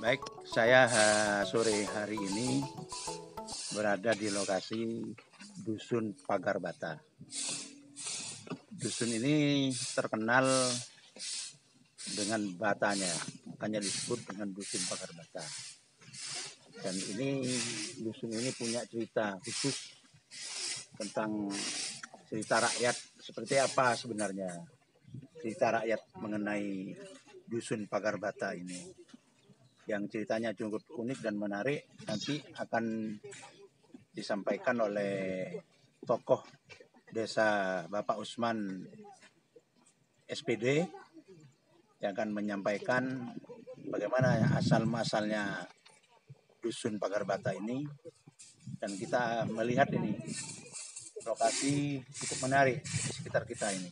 Baik, saya sore hari ini berada di lokasi Dusun Pagar Bata. Dusun ini terkenal dengan batanya, makanya disebut dengan Dusun Pagar Bata. Dan dusun ini punya cerita khusus tentang cerita rakyat seperti apa sebenarnya cerita rakyat mengenai Dusun Pagar Bata ini, yang ceritanya cukup unik dan menarik. Nanti akan disampaikan oleh tokoh desa Bapak Usman SPD yang akan menyampaikan bagaimana asal-muasalnya Dusun Pagar Bata ini. Dan kita melihat ini lokasi cukup menarik di sekitar kita ini.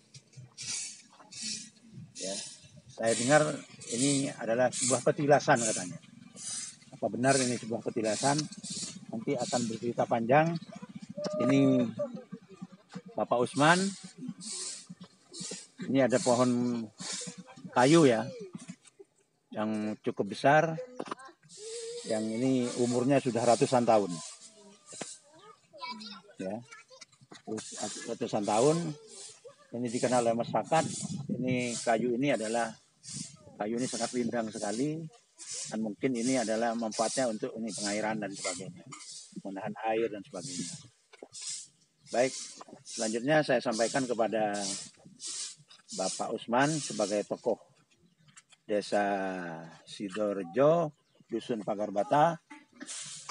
Ya, saya dengar ini adalah sebuah petilasan katanya. Apa benar ini sebuah petilasan? Nanti akan bercerita panjang. Ini Bapak Usman. Ini ada pohon kayu ya, yang cukup besar. Yang ini umurnya sudah ratusan tahun. Ya, ratusan tahun. Ini dikenal oleh masyarakat. Ini kayu ini sangat rindang sekali, dan mungkin ini adalah manfaatnya untuk pengairan dan sebagainya, menahan air dan sebagainya. Baik, selanjutnya saya sampaikan kepada Bapak Usman sebagai tokoh desa Sidorejo, Dusun Pagar Bata,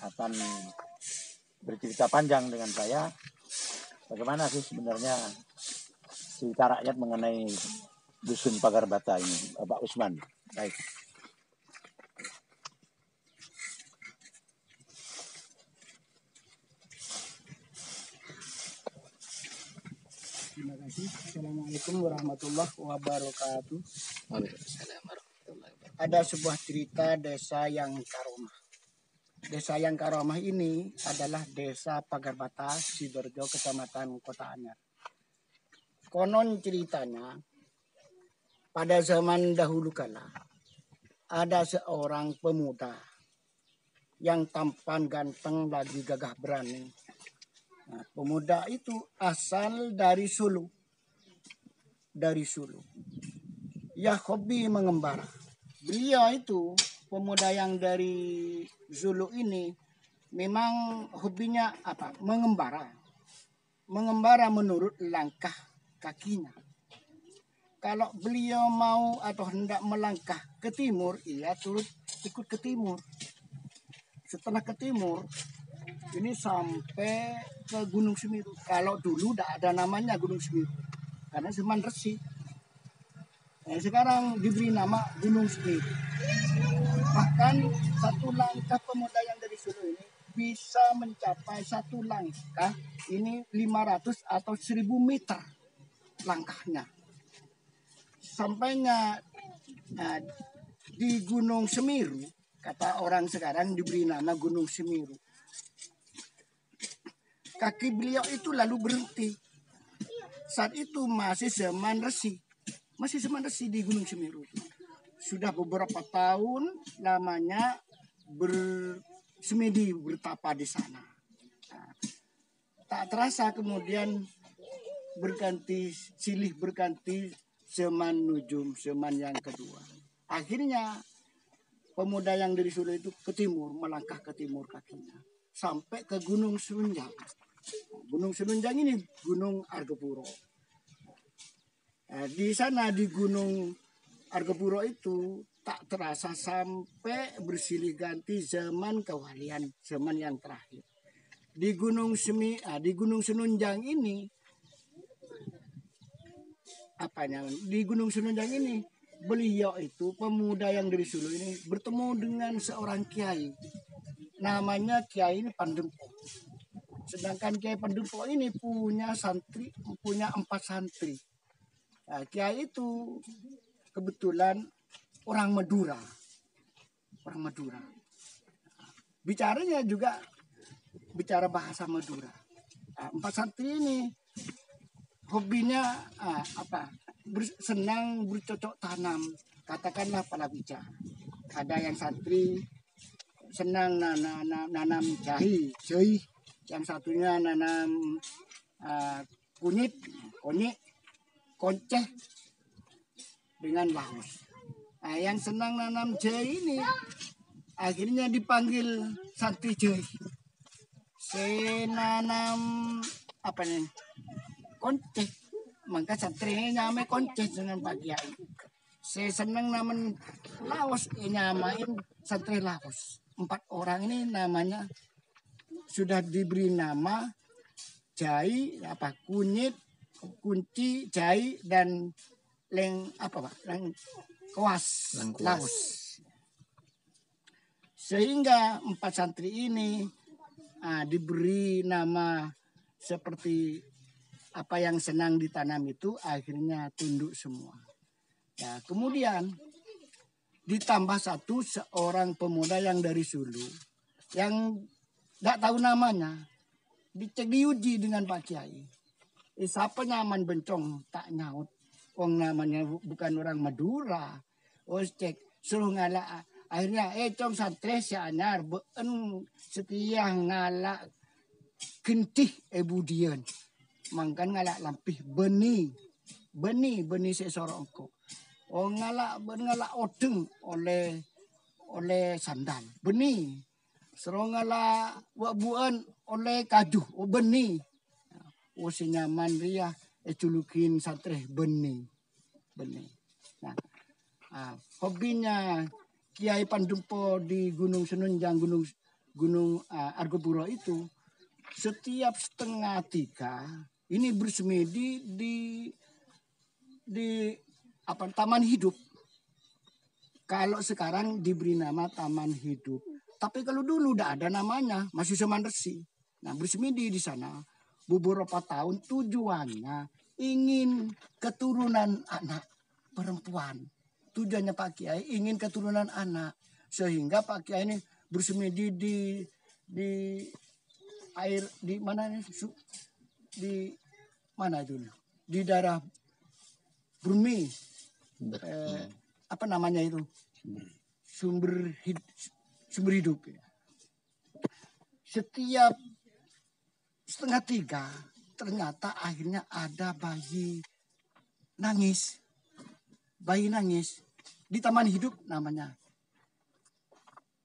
akan bercerita panjang dengan saya bagaimana sih sebenarnya cerita rakyat mengenai Dusun Pagar Bata ini, Bapak Usman. Baik. Terima kasih. Assalamualaikum warahmatullahi wabarakatuh. Ada sebuah cerita desa yang karomah. Desa yang karomah ini adalah desa Pagar Bata, Sidorejo, Kecamatan Kota Anyar. Konon ceritanya, pada zaman dahulu kala, ada seorang pemuda yang tampan, ganteng, lagi gagah berani. Nah, pemuda itu asal dari Sulu. Ya, hobi mengembara. Beliau itu, pemuda yang dari Sulu ini, memang hobinya apa? Mengembara. Mengembara menurut langkah kakinya. Kalau beliau mau atau hendak melangkah ke timur, ia ikut ke timur. Setelah ke timur, ini sampai ke Gunung Semeru. Kalau dulu tidak ada namanya Gunung Semeru, karena zaman resi. Sekarang diberi nama Gunung Semeru. Bahkan satu langkah pemuda yang dari Solo ini bisa mencapai satu langkah ini 500 atau 1000 meter langkahnya. Sampainya di Gunung Semeru, kata orang sekarang diberi nama Gunung Semeru. Kaki beliau itu lalu berhenti. Saat itu masih zaman resi di Gunung Semeru. Sudah beberapa tahun lamanya bersemedi, bertapa di sana. Nah, tak terasa kemudian berganti zaman nujum, zaman yang kedua. Akhirnya pemuda yang dari Solo itu ke timur, melangkah ke timur kakinya sampai ke Gunung Selunjang. Gunung Selunjang ini Gunung Argopuro. Di sana di Gunung Argopuro itu tak terasa sampai bersilih ganti zaman kewalian, zaman yang terakhir. Di Gunung Selunjang ini beliau itu pemuda yang dari Solo ini bertemu dengan seorang kiai. Namanya Kiai Pandempo. Sedangkan Kiai Pandempo ini punya 4 santri. Nah, Kiai itu kebetulan orang Madura. Bicaranya juga bicara bahasa Madura. 4 santri ini hobinya senang bercocok tanam, katakanlah palawija. ada yang santri senang nanam jahe, yang satunya nanam kunyit, konceh dengan lahus. Nah, yang senang nanam jahe ini akhirnya dipanggil santri jahe. Saya nanam apa nih? Konceh. Maka santrinya nyamai konceh dengan Pak Kiai. Saya senang namen Laos, nyamain santri Laos. 4 orang ini namanya sudah diberi nama jahe, kunyit, kunci, jahe dan kewas Laos. Sehingga 4 santri ini diberi nama seperti apa yang senang ditanam itu akhirnya tunduk semua. Ya, kemudian ditambah seorang pemuda yang dari Sulu yang tidak tahu namanya, dicek diuji dengan Pak Kiai. Siapa nyaman bencong tak nyaut, wong namanya bukan orang Madura. Cek suruh ngalak. Akhirnya cong santri si anyar been setia ngalak gentih budian. Mangkan ngalak lampih beni sesorongko. Ngalak odeng oleh sandal beni. Serong ngalak buan oleh kaju beni. Si nyaman dia culukin santri beni. Nah, hobinya Kiai Pandumpo di Gunung Senunjang, Gunung Argopuro itu setiap 2:30 ini bersemedi di Taman Hidup. Kalau sekarang diberi nama Taman Hidup. Tapi kalau dulu udah ada namanya, masih Seman Resi. Nah, bersemedi di sana beberapa tahun tujuannya ingin keturunan anak perempuan. Tujuannya Pak Kiai ingin keturunan anak. Sehingga Pak Kiai ini bersemedi di air di mana nih? Di mana itu? Di daerah Bumi. Apa namanya itu? Sumber hidup. Setiap 2:30 ternyata akhirnya ada bayi nangis di Taman Hidup namanya.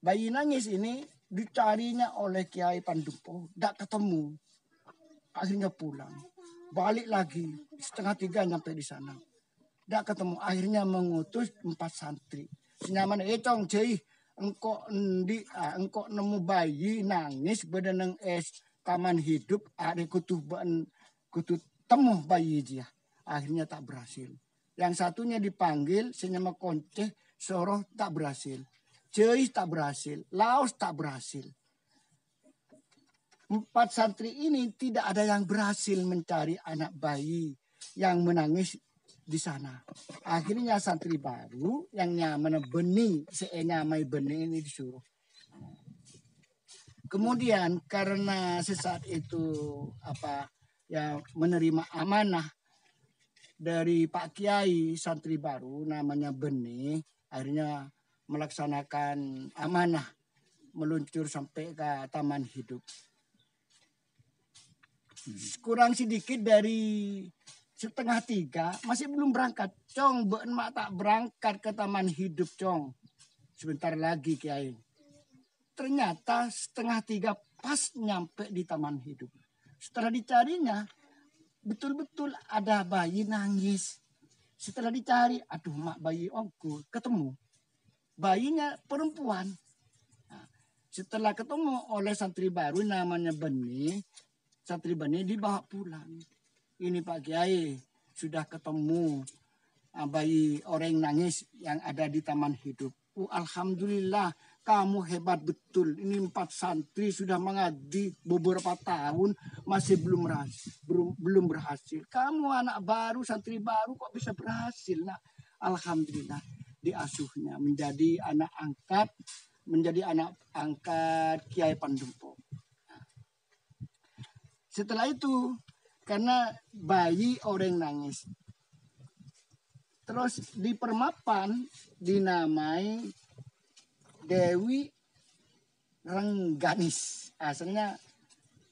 Bayi nangis ini dicarinya oleh Kiai Pandumpo, tidak ketemu. Akhirnya pulang, balik lagi 2:30 nyampe di sana, tidak ketemu. Akhirnya mengutus 4 santri. Senyaman cong jai engkau nemu bayi nangis bedeneng Taman Hidup ada kutu temu bayi dia. Akhirnya tak berhasil. Yang satunya dipanggil senyama konceh soroh tak berhasil. Jai tak berhasil, Laos tak berhasil. 4 santri ini tidak ada yang berhasil mencari anak bayi yang menangis di sana. Akhirnya santri baru yang nyaman benih, senyamai benih ini disuruh. Kemudian karena sesaat itu menerima amanah dari Pak Kiai santri baru namanya Benih, akhirnya melaksanakan amanah meluncur sampai ke Taman Hidup. Kurang sedikit dari 2:30 masih belum berangkat. Cong, mak tak berangkat ke Taman Hidup, Cong. Sebentar lagi, Kiai. Ternyata 2:30 pas nyampe di Taman Hidup. Setelah dicarinya, betul-betul ada bayi nangis. Setelah dicari, aduh mak bayi ongku, ketemu. Bayinya perempuan. Nah, setelah ketemu oleh santri baru namanya Benih, santri Benih dibawa pulang. Ini Pak Kiai sudah ketemu bayi orang nangis yang ada di Taman Hidup. Alhamdulillah kamu hebat betul. Ini 4 santri sudah mengaji beberapa tahun masih belum berhasil. Kamu anak baru, santri baru kok bisa berhasil? Nah, alhamdulillah diasuhnya menjadi anak angkat Kiai Pandumpo. Setelah itu karena bayi orang nangis, terus di Permapan dinamai Dewi Rengganis. Asalnya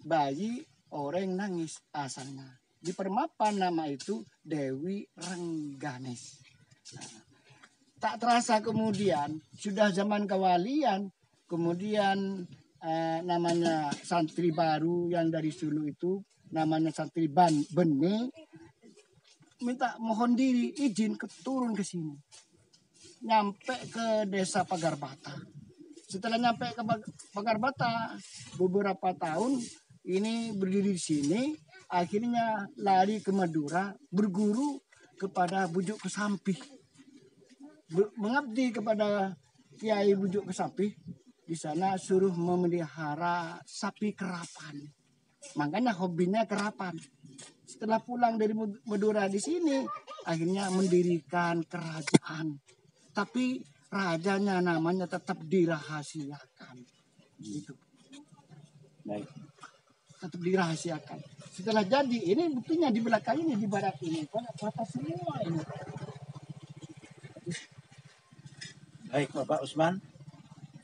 bayi orang nangis asalnya. Di Permapan nama itu Dewi Rengganis. Nah, tak terasa kemudian sudah zaman kewalian, kemudian namanya santri baru yang dari Sulu itu namanya santri Bene minta mohon diri izin turun ke sini, nyampe ke desa Pagarbata. Setelah nyampe ke Pagarbata beberapa tahun ini berdiri di sini, akhirnya lari ke Madura berguru kepada Bujuk Kesampih, mengabdi kepada Kiai Bujuk Kesampih. Di sana suruh memelihara sapi kerapan. Makanya hobinya kerapan. Setelah pulang dari Madura di sini, akhirnya mendirikan kerajaan. Tapi rajanya namanya tetap dirahasiakan. Gitu. Baik. Tetap dirahasiakan. Setelah jadi, ini buktinya di belakang ini, di barat ini. Apa semua ini. Baik, Bapak Usman.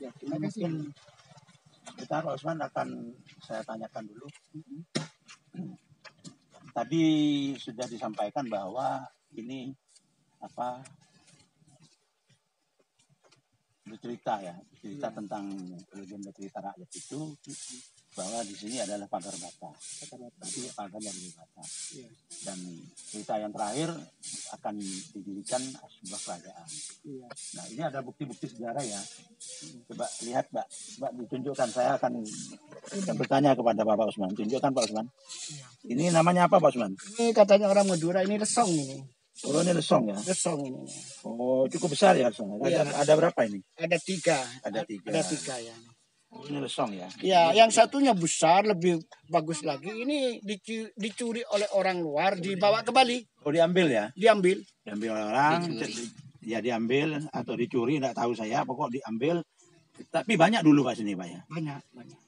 Ya, terima kasih. Mungkin kita Pak Usman akan saya tanyakan dulu. Tadi sudah disampaikan bahwa ini bercerita tentang legenda cerita rakyat itu, bahwa di sini adalah Pagarbata. Tapi pagarnya di Bata. Dan cerita yang terakhir akan didirikan sebuah kerajaan. Nah, ini ada bukti-bukti sejarah ya. Coba lihat, Mbak. Mbak ditunjukkan, saya akan bertanya kepada Bapak Usman. Tunjukkan Pak Usman. Ini namanya apa Pak Usman? Ini katanya orang Madura, ini lesong ini. Oh, ini lesong ya? Lesong ini. Oh, cukup besar ya lesong. Ada berapa ini? Ada 3. Ada 3. Ada 3 ya. Oh, ini lesong ya? Ya, yang satunya besar, lebih bagus lagi. Ini dicuri oleh orang luar, dibawa ke Bali. Oh, diambil ya? Diambil. Diambil oleh orang, ya diambil atau dicuri, tidak tahu saya. Pokok diambil. Tapi banyak dulu Pak sini Pak ya? Banyak.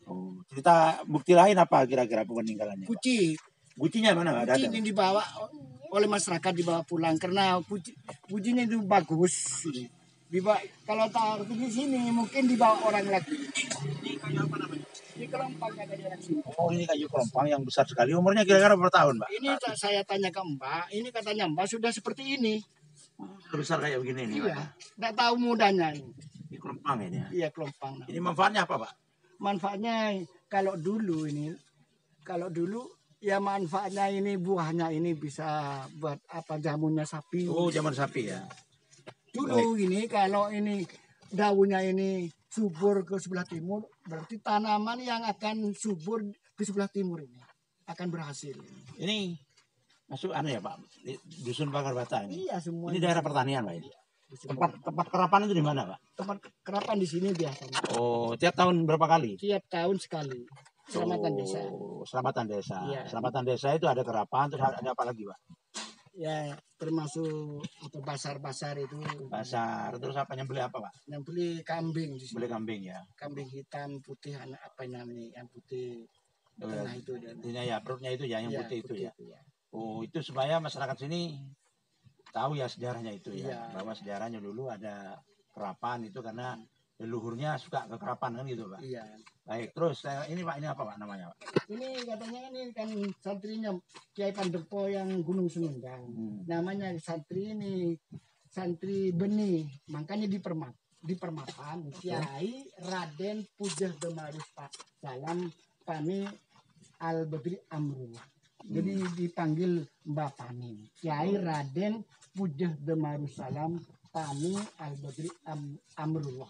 Oh, cerita bukti lain apa kira-kira peninggalannya? Kuci. Kucinya mana? Kuci ini dibawa oleh masyarakat, dibawa pulang karena kucinya itu bagus. Dibawa, kalau taruh di sini mungkin dibawa orang lagi. Ini kayu apa namanya? Ini kelompangnya dari orang sini. Oh, ini kayu kelompang yang besar sekali. Umurnya kira-kira berapa tahun, Mbak? Ini saya tanya ke Mbak, ini katanya Mbak sudah seperti ini. Besar kayak begini nih, Iya, Pak. tidak tahu mudanya ini. Ini kelompang ini ya? Iya, kelompang. Ini manfaatnya apa, Pak? Manfaatnya kalau dulu ya manfaatnya ini buahnya ini bisa buat apa, jamunya sapi. Oh, jamun sapi ya. Dulu ini kalau ini daunnya ini subur ke sebelah timur, berarti tanaman yang akan subur ke sebelah timur ini akan berhasil. Ini masuk ya Pak, dusun Pagarbata ini. Iya, semua. Ini daerah pertanian Pak ini. Tempat kerapan itu di mana Pak? Tempat kerapan di sini biasanya. Oh, tiap tahun berapa kali? Tiap tahun sekali. Selamatan desa. Selamatan desa. Iya. Selamatan desa itu ada kerapan, terus ada apa lagi Pak? Ya, termasuk pasar-pasar itu. Pasar, terus apa yang beli apa Pak? Yang beli kambing di sini. Beli kambing ya. Kambing hitam, putih, apa namanya? Yang putih. Tengah itu dan. Ya, perutnya itu ya, yang Ya, putih itu ya. ya. Oh, itu supaya masyarakat sini tahu ya sejarahnya itu ya. Ya. Bahwa sejarahnya dulu ada kerapan itu karena leluhurnya suka ke kerapan kan gitu Pak. Iya. Baik, terus ini Pak, ini apa Pak namanya Pak? Ini katanya ini kan santrinya Kiai Pandepo yang Gunung Senundang. Namanya santri ini santri Beni, makanya di Permapan Kiai Raden Pujah Demarus Pak Salam Pani Al Badri Amrullah. Jadi dipanggil Mbak Pani. Kiai Raden Pujah Demarus Salam Pani Al Badri Amrullah.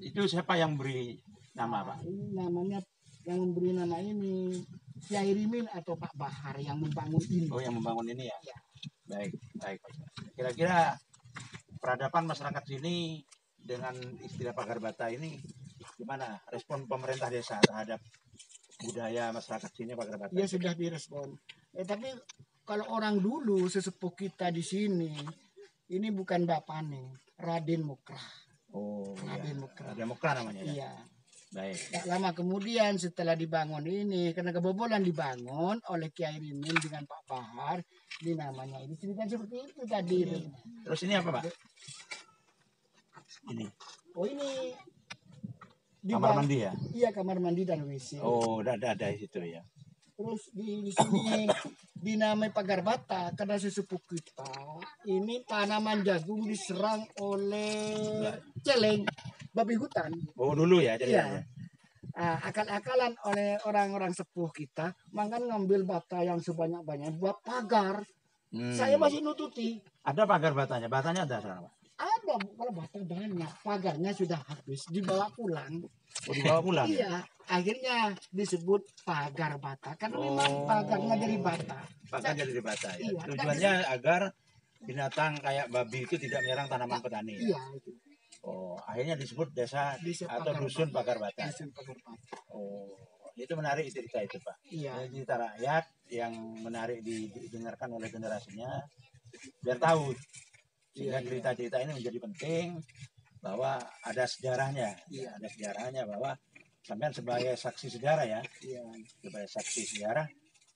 Itu siapa yang beri nama Pak? Ini namanya, yang memberi nama ini Kiai Rimin atau Pak Bahar yang membangun ini. Oh, yang membangun ini ya? Ya. Baik. Kira-kira peradaban masyarakat sini dengan istilah Pagarbata ini gimana respon pemerintah desa terhadap budaya masyarakat sini Pagarbata? Ya, sudah direspon. Tapi kalau orang dulu sesepuh kita di sini, ini bukan Bapak nih, Raden Mokrah. Oh, Raden Mokrah. Raden Mokrah namanya ya? Iya. Baik. Tak lama kemudian setelah dibangun ini, karena kebobolan dibangun oleh Kiai Rimin dengan Pak Bahar, ini namanya ini cerita seperti itu tadi. Terus ini apa Pak? Ini. Oh, ini Kamar mandi ya? Iya, kamar mandi dan WC. Oh, ada di situ ya. Terus di sini dinamai pagar bata karena sesepuh kita ini tanaman jagung diserang oleh celeng, babi hutan. Oh, dulu ya jadi Iya. ya. Akal-akalan oleh orang-orang sepuh kita, makan ngambil bata yang sebanyak-banyak buat pagar. Saya masih nututi. Ada pagar batanya. Batanya ada sekarang, Pak? Ada, kalau bata banyak, pagarnya sudah habis, dibawa pulang. Oh, dibawa pulang. Iya, akhirnya disebut pagar bata karena memang pagarnya dari bata. Pagar dari bata ya. Iya, Tujuannya agar binatang kayak babi itu tidak menyerang tanaman petani. Iya, itu. Oh, akhirnya disebut desa atau Pagar dusun bata. pagar bata. Dusun pagar bata. Oh, itu menarik cerita itu, Pak. Iya. Jadi cerita rakyat yang menarik didengarkan oleh generasinya biar tahu. Sehingga cerita-cerita ini menjadi penting bahwa ada sejarahnya. Iya. Ada sejarahnya bahwa sampean sebagai saksi sejarah ya. Iya. Sebagai saksi sejarah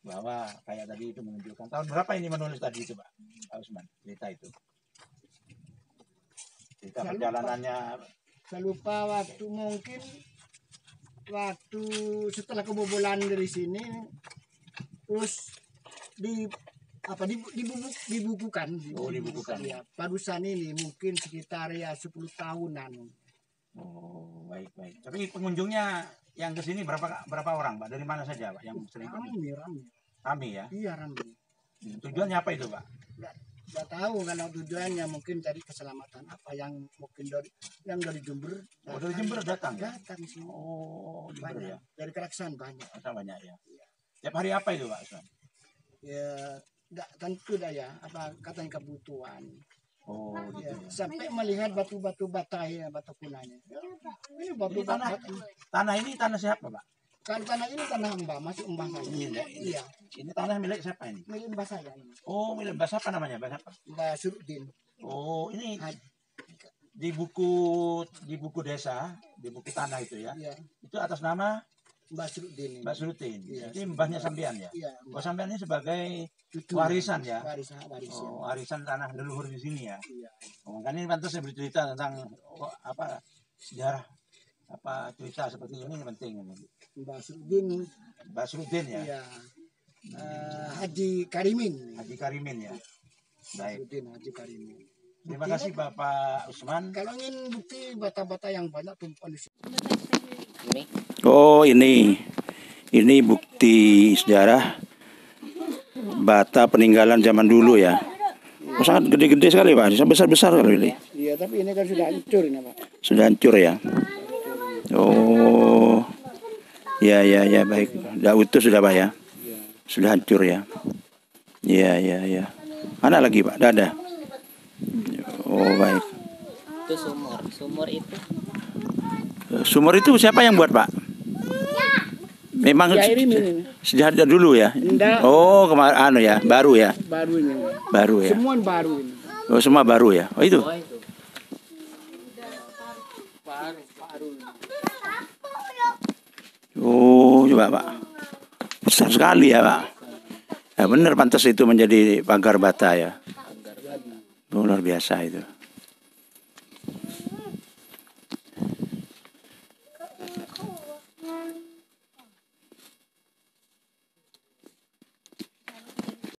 bahwa kayak tadi itu menunjukkan tahun berapa ini menulis tadi itu, Pak? Pak Usman, cerita itu. Cerita perjalanannya. Saya lupa waktu setelah kebobolan dari sini terus dibukukan. Oh, dibukukan ya. Barusan ini mungkin sekitar ya 10 tahunan. Oh, baik. Tapi pengunjungnya yang ke sini berapa orang, Pak? Dari mana saja, Pak? Yang sering Rame ya? Iya, rame. Tujuannya apa itu, Pak? Nggak tahu karena tujuannya mungkin cari keselamatan apa yang mungkin dari Jember. Oh, dari Jember datang ya? Datang sih. Oh, Jember banyak. ya? Dari Keraksan banyak. Banyak ya? Tiap hari apa itu, Pak? Ya, nggak tentu dah ya, apa katanya kebutuhan. Oh, ya, gitu ya. Sampai melihat batu-batu bata ya, batu punanya. Ya, ini batu tanah ini tanah siapa, Pak? Kan tanah ini tanah Mbah, masih Mbah saya. Iya. Ini tanah milik siapa ini? Milik Mbah saya ini. Oh, milik Mbah siapa namanya? Mbah siapa? Mbah Surudin. Oh, ini di buku desa, di buku tanah itu ya. Iya. Itu atas nama Mbah Surudin. Mbah Surudin. Iya, Jadi mbahnya sampean ya? Iya. Oh, sampean ini sebagai Cucu. warisan ya? Warisan. Oh, warisan tanah leluhur di sini ya. Iya. Oh, kan ini pantas saya bercerita tentang sejarah cerita seperti ini penting ini. Mbah Surudin. Mbah Surudin ya. Iya. Haji Karimin. Haji Karimin ya. Baik. Haji Karimin. Terima kasih Bapak Usman. Kalau ingin bukti bata-bata yang banyak tumpuan di sini. Oh, ini bukti sejarah bata peninggalan zaman dulu ya. Oh, sangat gede-gede sekali, Pak. Besar-besar sekali ini. Iya, tapi ini kan sudah hancur ini, Pak. Sudah hancur ya. Oh. Ya, baik. Sudah utuh sudah, Pak ya. Sudah hancur ya. Iya. Mana lagi, Pak? Ada. Oh, baik. Itu sumur itu. Sumur itu siapa yang buat, Pak? Memang sejak dulu ya. Enggak. Oh, kemarin ya, baru ya. Baru ini. Baru ya. Semua baru ini. Oh, semua baru ya. Oh, itu. Baru. Oh, coba, Pak. Besar sekali ya, Pak. Ya, benar pantas itu menjadi pagar bata ya. Oh, luar biasa itu.